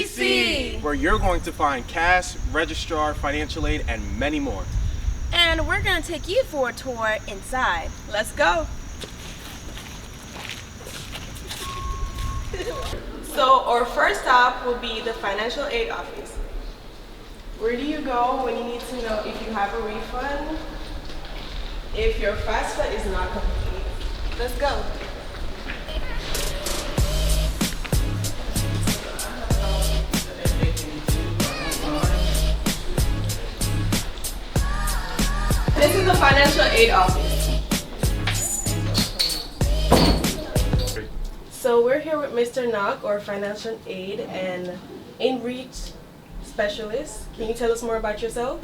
SDC, where you're going to find CAS, registrar, financial aid, and many more. and we're going to take you for a tour inside. Let's go. So our first stop will be the financial aid office. Where do you go when you need to know if you have a refund, if your FAFSA is not complete? Let's go. This is the financial aid office. So we're here with Mr. Knock, or financial aid and in-reach specialist. Can you tell us more about yourself?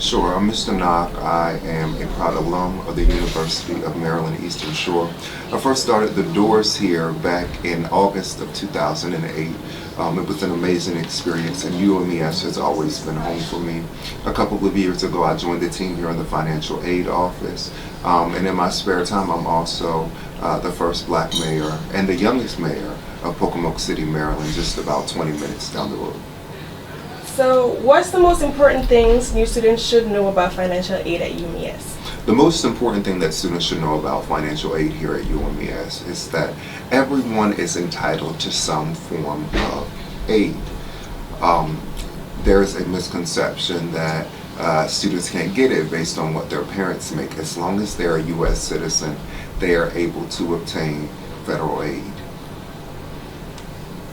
Sure, I'm Mr. Knock. I am a proud alum of the University of Maryland Eastern Shore. I first started the doors here back in August of 2008. It was an amazing experience, and UMES has always been home for me. A couple of years ago, I joined the team here in the financial aid office, and in my spare time, I'm also the first black mayor and the youngest mayor of Pocomoke City, Maryland, just about 20 minutes down the road. So what's the most important things new students should know about financial aid at UMES? The most important thing that students should know about financial aid here at UMES is that everyone is entitled to some form of aid. There's a misconception that students can't get it based on what their parents make. As long as they're a U.S. citizen, they are able to obtain federal aid.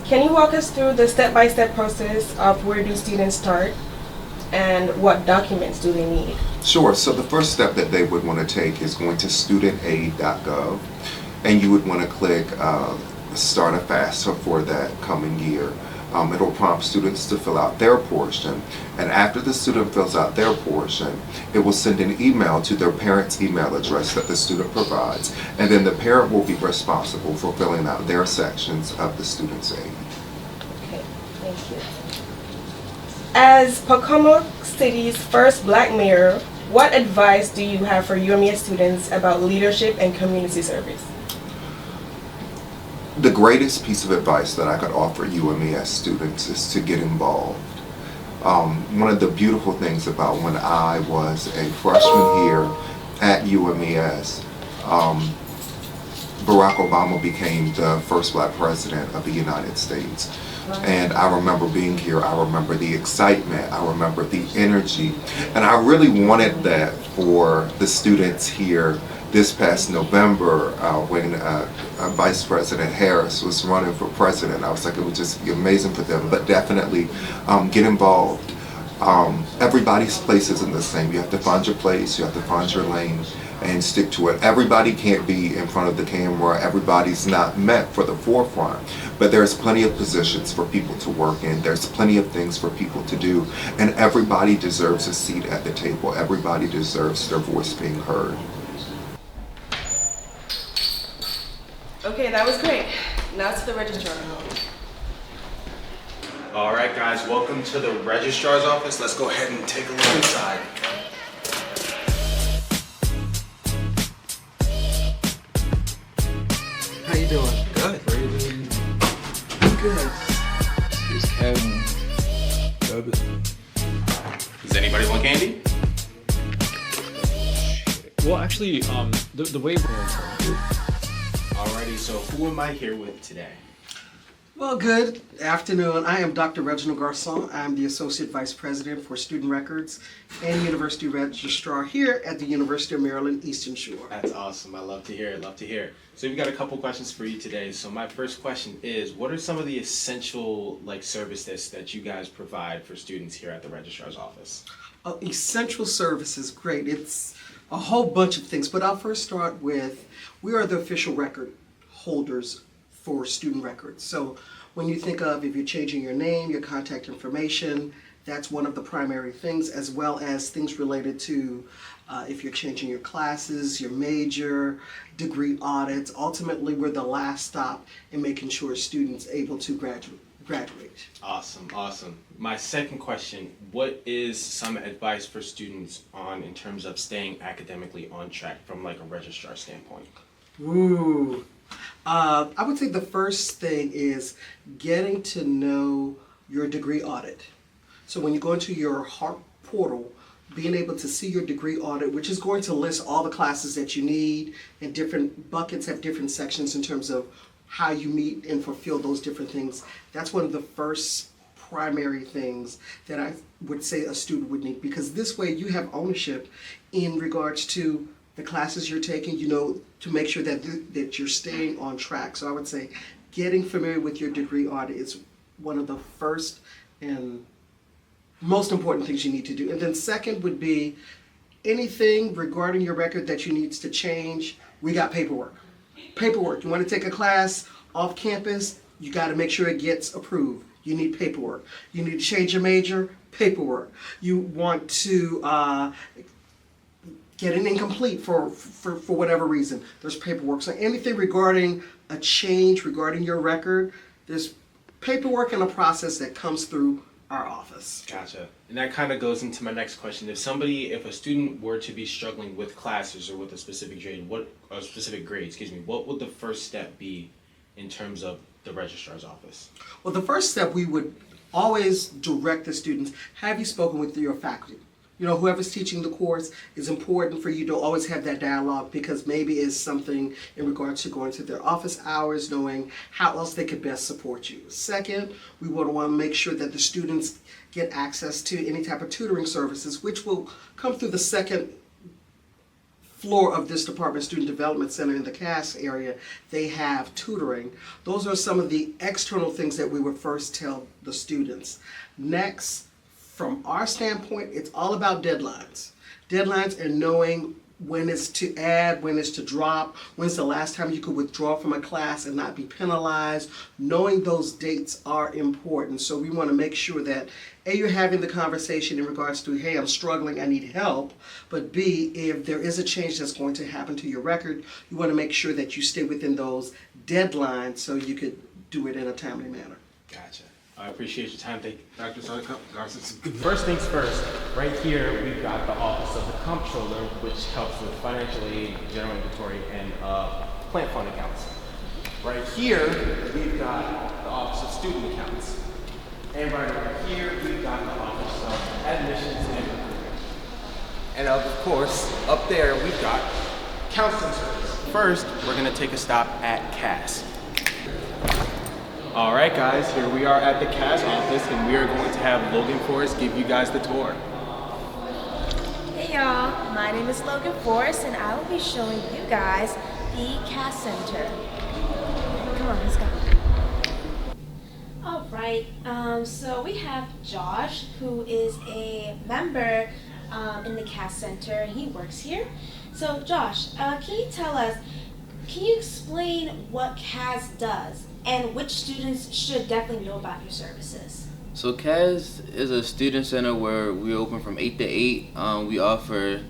Can you walk us through the step-by-step process of where do students start and what documents do they need? Sure. So the first step that they would want to take is going to studentaid.gov, and you would want to click Start a FAFSA for that coming year. It'll prompt students to fill out their portion, and after the student fills out their portion, it will send an email to their parent's email address that the student provides, and then the parent will be responsible for filling out their sections of the student's aid. Okay, thank you. As Pocomoke City's first black mayor, what advice do you have for UMES students about leadership and community service? The greatest piece of advice that I could offer UMES students is to get involved. One of the beautiful things about when I was a freshman here at UMES, Barack Obama became the first black president of the United States. And I remember being here, I remember the excitement, I remember the energy, and I really wanted that for the students here this past November when Vice President Harris was running for president. I was like, it would just be amazing for them, but definitely get involved. Everybody's place isn't the same. You have to find your place, you have to find your lane, and stick to it. Everybody can't be in front of the camera, everybody's not meant for the forefront, but there's plenty of positions for people to work in, there's plenty of things for people to do, and everybody deserves a seat at the table. Everybody deserves their voice being heard. Okay, that was great. Now to the registrar. All right, guys, welcome to the registrar's office. Let's go ahead and take a look inside. How you doing? Good. Raven. Good. Here's Kevin. David. Does anybody want candy? Well, actually, the way Alrighty, so who am I here with today? Well, good afternoon. I am Dr. Reginald Garcon. I'm the Associate Vice President for Student Records and University Registrar here at the University of Maryland Eastern Shore. That's awesome. I love to hear it. Love to hear it. So we've got a couple questions for you today. So my first question is, what are some of the essential services that you guys provide for students here at the registrar's office? Essential services, great. It's a whole bunch of things, but I'll first start with, we are the official record holders for student records. So when you think of if you're changing your name, your contact information, that's one of the primary things, as well as things related to if you're changing your classes, your major, degree audits. Ultimately, we're the last stop in making sure students able to graduate. Awesome, awesome. My second question, what is some advice for students in terms of staying academically on track from a registrar standpoint? Ooh. I would say the first thing is getting to know your degree audit. So when you go into your HARP portal, being able to see your degree audit, which is going to list all the classes that you need, and different buckets have different sections in terms of how you meet and fulfill those different things. That's one of the first primary things that I would say a student would need, because this way you have ownership in regards to the classes you're taking, you know, to make sure that you're staying on track. So I would say getting familiar with your degree audit is one of the first and most important things you need to do. And then second would be anything regarding your record that you needs to change. We got paperwork. Paperwork. You want to take a class off campus, you got to make sure it gets approved. You need paperwork. You need to change your major, paperwork. You want to get an incomplete for whatever reason, there's paperwork. So anything regarding a change, regarding your record, there's paperwork and a process that comes through our office. Gotcha. And that kind of goes into my next question. If a student were to be struggling with classes or with a specific grade, what would the first step be in terms of the registrar's office? Well, the first step, we would always direct the students, have you spoken with your faculty? You know, whoever's teaching the course, is important for you to always have that dialogue, because maybe it's something in regards to going to their office hours, knowing how else they could best support you. Second, we would want to make sure that the students get access to any type of tutoring services, which will come through the second floor of this department, Student Development Center in the Cass area. They have tutoring. Those are some of the external things that we would first tell the students. Next, from our standpoint, it's all about deadlines. Deadlines and knowing when it's to add, when it's to drop, when's the last time you could withdraw from a class and not be penalized. Knowing those dates are important. So we want to make sure that A, you're having the conversation in regards to, hey, I'm struggling, I need help. But B, if there is a change that's going to happen to your record, you want to make sure that you stay within those deadlines so you could do it in a timely manner. Gotcha. I appreciate your time. Thank you, Dr. Garson. First things first, right here we've got the Office of the Comptroller, which helps with financial aid, general inventory, and plant fund accounts. Right here we've got the Office of Student Accounts. And right over here we've got the Office of Admissions and Recruitment. And of course, up there we've got Counseling Service. First, we're going to take a stop at Cass. All right, guys, here we are at the Cass office, and we are going to have Logan Forrest give you guys the tour. Hey y'all, my name is Logan Forrest, and I will be showing you guys the Cass Center. Come on, let's go. All right, so we have Josh, who is a member in the Cass Center. He works here. So Josh, can you explain what Cass does and which students should definitely know about your services? So CAS is a student center where we open from 8 to 8. We offer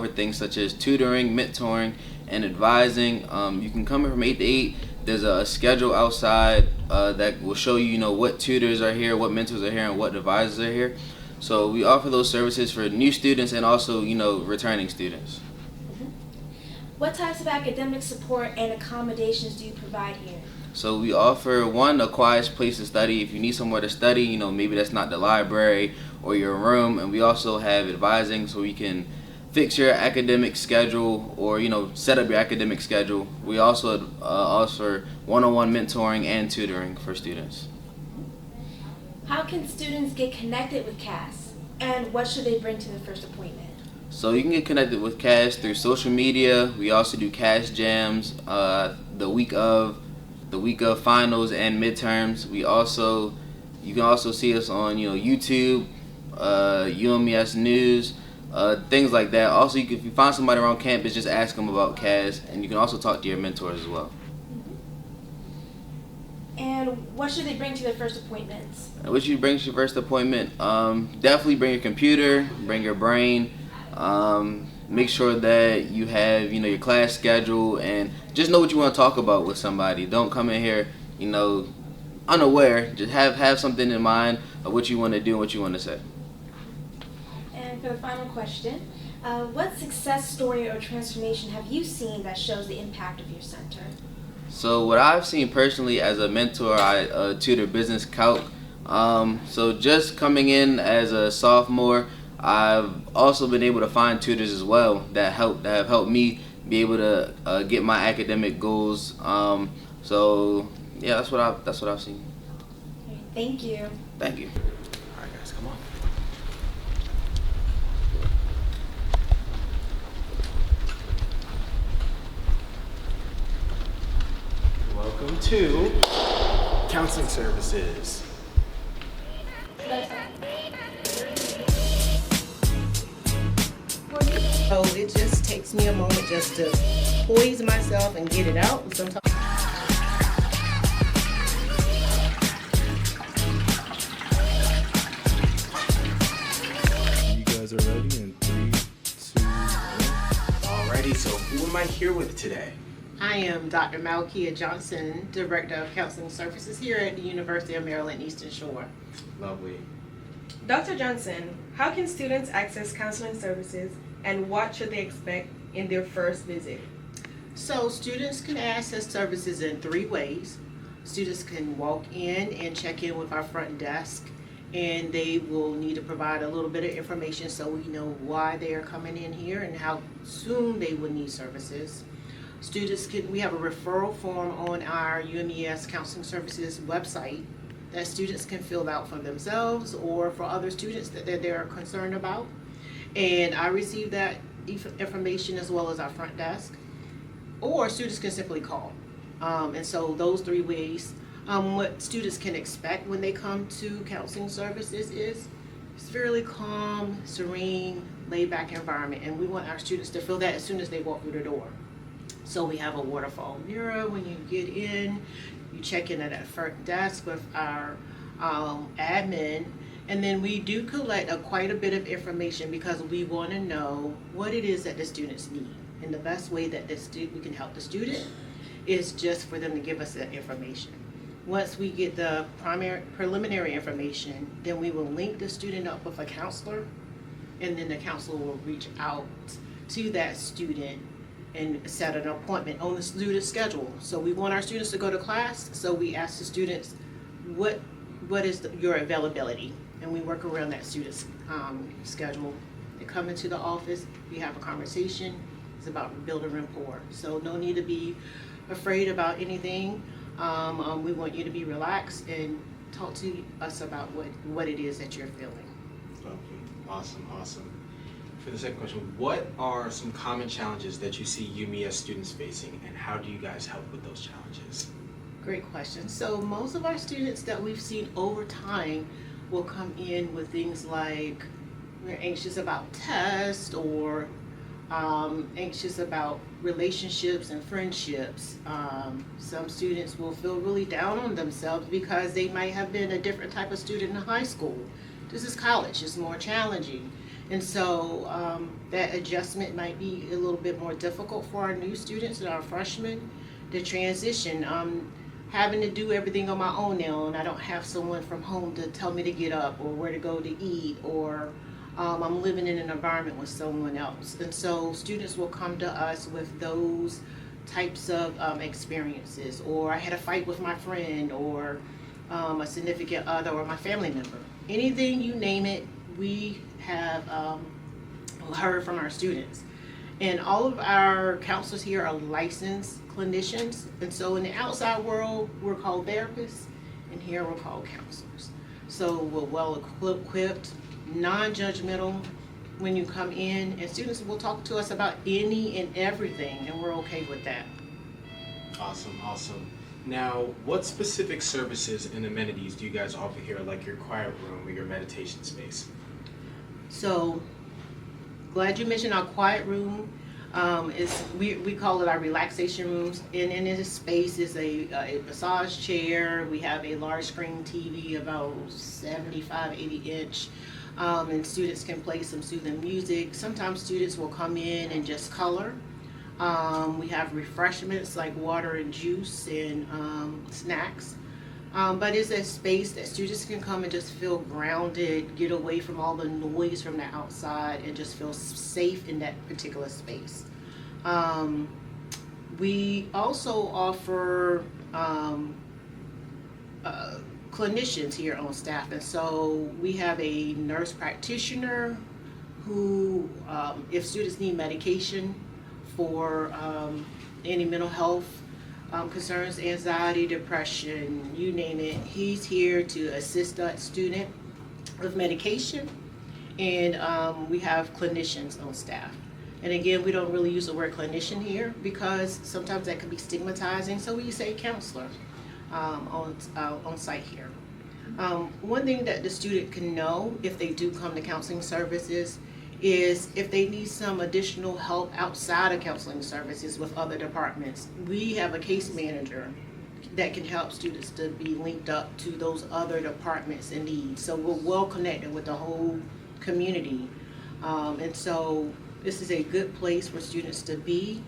things such as tutoring, mentoring, and advising. You can come in from 8 to 8. There's a schedule outside that will show you, what tutors are here, what mentors are here, and what advisors are here. So we offer those services for new students and also, returning students. What types of academic support and accommodations do you provide here? So we offer a quiet place to study. If you need somewhere to study, maybe that's not the library or your room. And we also have advising, so we can fix your academic schedule or, set up your academic schedule. We also offer one-on-one mentoring and tutoring for students. How can students get connected with CAS? And what should they bring to their first appointment? So you can get connected with CAS through social media. We also do CAS jams the week of finals and midterms. You can also see us on YouTube, UMES News, things like that. Also, if you find somebody around campus, just ask them about CAS, and you can also talk to your mentors as well. And what should they bring to their first appointments? What you bring to your first appointment? Definitely bring your computer, bring your brain. Make sure that you have, your class schedule, and just know what you want to talk about with somebody. Don't come in here, unaware. Just have something in mind of what you want to do and what you want to say. And for the final question, what success story or transformation have you seen that shows the impact of your center? So what I've seen personally as a mentor, I tutor business calc So just coming in as a sophomore, I've also been able to find tutors as well that have helped me be able to get my academic goals. So yeah, that's what I've seen. Thank you. Thank you. All right, guys, come on. Welcome to counseling services. So it just takes me a moment just to poise myself and get it out. And sometimes You guys are ready in 3, 2, 1. Alrighty, so who am I here with today? I am Dr. Malkia Johnson, Director of Counseling Services here at the University of Maryland Eastern Shore. Lovely. Dr. Johnson, how can students access counseling services and what should they expect in their first visit? So students can access services in 3 ways. Students can walk in and check in with our front desk, and they will need to provide a little bit of information so we know why they are coming in here and how soon they will need services. We have a referral form on our UMES Counseling Services website that students can fill out for themselves or for other students that they're concerned about. And I receive that information as well as our front desk. Or students can simply call. And so those 3 ways. What students can expect when they come to counseling services is it's fairly calm, serene, laid-back environment. And we want our students to feel that as soon as they walk through the door. So we have a waterfall mirror when you get in. You check in at that front desk with our admin. And then we do collect quite a bit of information because we want to know what it is that the students need. And the best way that we can help the student is just for them to give us that information. Once we get the preliminary information, then we will link the student up with a counselor, and then the counselor will reach out to that student and set an appointment on the student schedule. So we want our students to go to class, so we ask the students, what is your availability? And we work around that student's schedule. They come into the office, we have a conversation. It's about building rapport. So no need to be afraid about anything. We want you to be relaxed and talk to us about what it is that you're feeling. Lovely. Awesome, awesome. For the second question, what are some common challenges that you see UMES students facing, and how do you guys help with those challenges? Great question. So most of our students that we've seen over time will come in with things like we're anxious about tests or anxious about relationships and friendships. Some students will feel really down on themselves because they might have been a different type of student in high school. This is college, it's more challenging. And so that adjustment might be a little bit more difficult for our new students and our freshmen. The transition, having to do everything on my own now, and I don't have someone from home to tell me to get up or where to go to eat, or I'm living in an environment with someone else. And so students will come to us with those types of experiences, or I had a fight with my friend, or a significant other, or my family member. Anything, you name it, we have heard from our students. And all of our counselors here are licensed clinicians. And so in the outside world, we're called therapists, and here we're called counselors. So we're well equipped, non-judgmental when you come in, and students will talk to us about any and everything, and we're okay with that. Awesome, awesome. Now, what specific services and amenities do you guys offer here, like your quiet room or your meditation space? So, glad you mentioned our quiet room. We call it our relaxation rooms. And in this space is a massage chair. We have a large screen TV, about 75, 80 inch. And students can play some soothing music. Sometimes students will come in and just color. We have refreshments like water and juice and snacks. But it's a space that students can come and just feel grounded, get away from all the noise from the outside, and just feel safe in that particular space. We also offer clinicians here on staff, and so we have a nurse practitioner who, if students need medication for any mental health concerns, anxiety, depression, you name it, he's here to assist that student with medication. And we have clinicians on staff. And again, we don't really use the word clinician here because sometimes that can be stigmatizing, so we say counselor on site here. One thing that the student can know if they do come to counseling services is if they need some additional help outside of counseling services with other departments. We have a case manager that can help students to be linked up to those other departments in need. So we're well connected with the whole community. And so this is a good place for students to be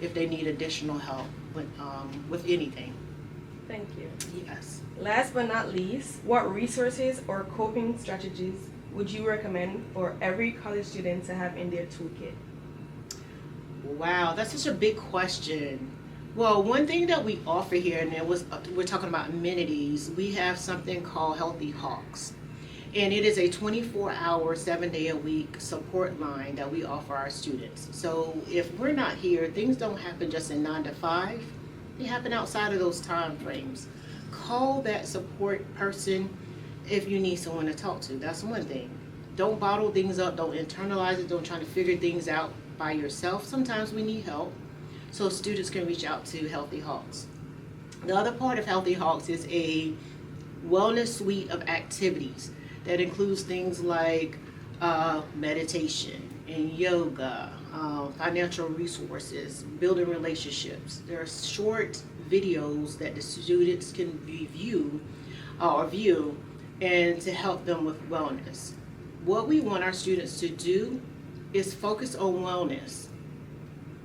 if they need additional help with anything. Thank you. Yes. Last but not least, what resources or coping strategies would you recommend for every college student to have in their toolkit? Wow, that's such a big question. Well, one thing that we offer here, and we're talking about amenities, we have something called Healthy Hawks. And it is a 24-hour, 7-day-a-week support line that we offer our students. So if we're not here, things don't happen just in 9 to 5. They happen outside of those time frames. Call that support person if you need someone to talk to. That's one thing. Don't bottle things up. Don't internalize it. Don't try to figure things out by yourself. Sometimes we need help. So students can reach out to Healthy Hawks. The other part of Healthy Hawks is a wellness suite of activities that includes things like meditation and yoga, financial resources, building relationships. There are short videos that the students can view and to help them with wellness. What we want our students to do is focus on wellness.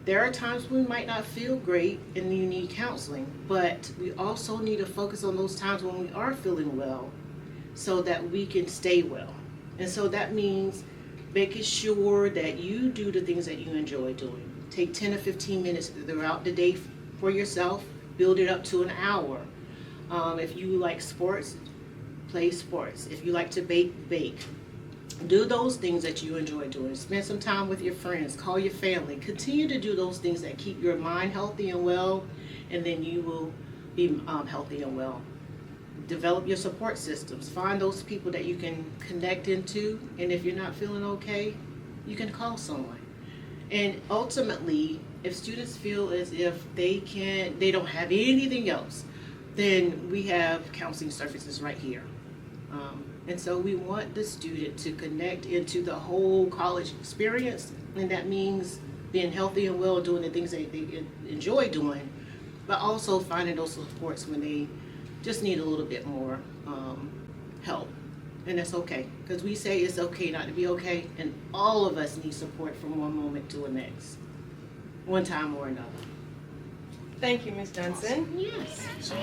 There are times we might not feel great and you need counseling, but we also need to focus on those times when we are feeling well so that we can stay well. And so that means making sure that you do the things that you enjoy doing. Take 10 to 15 minutes throughout the day for yourself, build it up to an hour. If you like sports, play sports. If you like to bake, bake. Do those things that you enjoy doing. Spend some time with your friends, call your family. Continue to do those things that keep your mind healthy and well, and then you will be healthy and well. Develop your support systems. Find those people that you can connect into, and if you're not feeling okay, you can call someone. And ultimately, if students feel as if they don't have anything else, then we have counseling services right here. And so we want the student to connect into the whole college experience, and that means being healthy and well, doing the things that they enjoy doing, but also finding those supports when they just need a little bit more help. And that's okay, because we say it's okay not to be okay, and all of us need support from one moment to the next, one time or another. Thank you, Ms. Johnson. Yes.